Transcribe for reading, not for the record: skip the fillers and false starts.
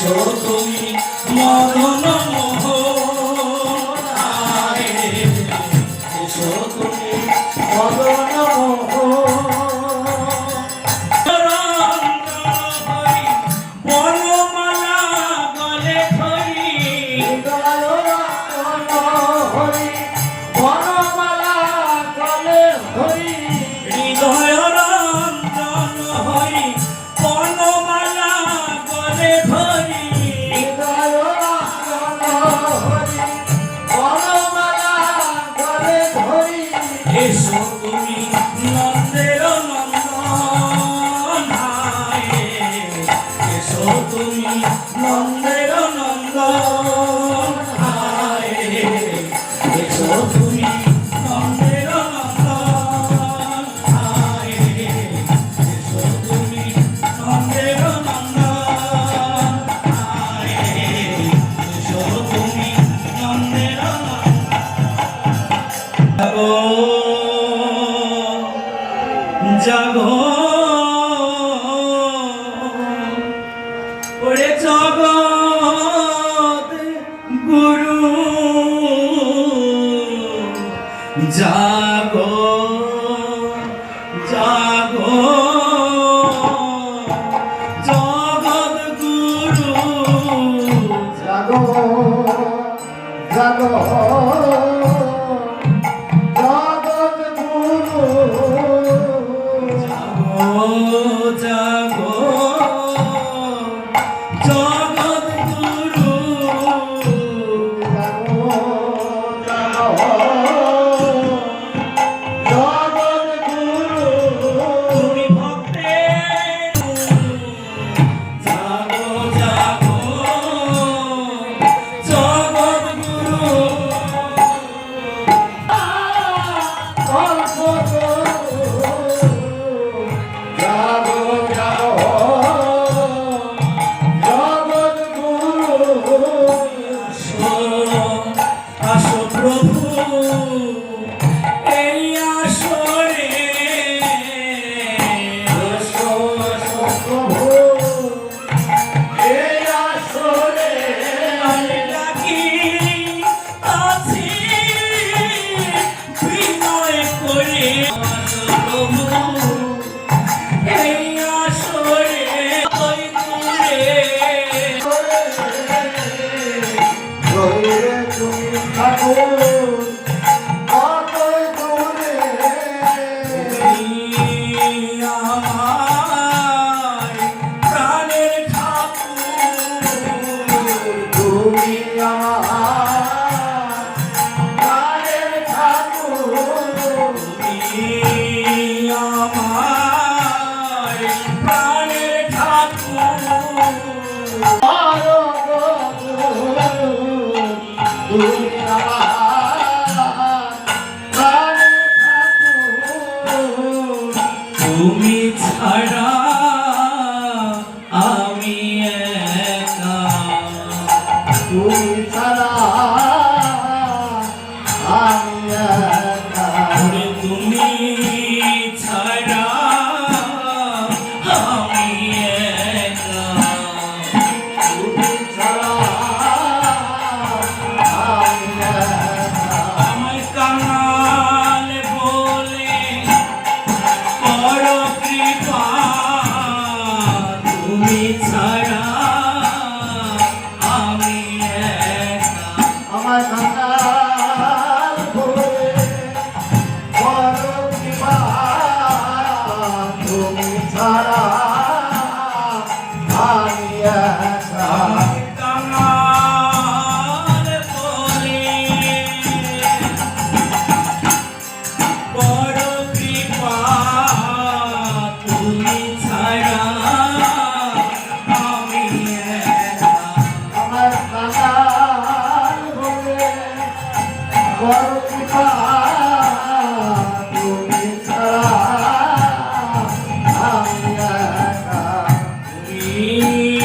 এসো তুমি মদন মোহন এসো তুমি মদন মোহন এসো তুমি নন্দের নন্দন এসো তুমি নন্দের নন্দন এসো তুমি নন্দের নন্দন এসো তুমি নন্দের নন্দন এসো তুমি নন্দের জাগো ওরে জগৎ গুরু জাগো জাগো জগৎ গুরু জাগো জাগো জাগো জগৎ গুরু তুমি ভক্তের জাগো জাগো জগৎ গুরু আসো প্রভু এই আসরে আসো আসো প্রভু এই আসরে আমি ডাকি আছি বিনয় করে আসো প্রভু এই আসরে ওই দূরে তুমি ঠাকুর কতই দূরে আমার প্রাণের ঠাকুর তুমি আমার প্রাণের ঠাকুর আমার প্রাণের ঠাকুর তুমি আমার প্রাণের ঠাকুর তুমি ছাড়া আমি একা তুমি ছাড়া আমি একা তুমি ছাড়া আমি একা তুমি ছাড়া আমি একা আমায় কাঙাল বলে করো কৃপা তুমি ছাড়া আমি একা আমার কাঙাল বলে করো কৃপা তুমি ছাড়া আমি একা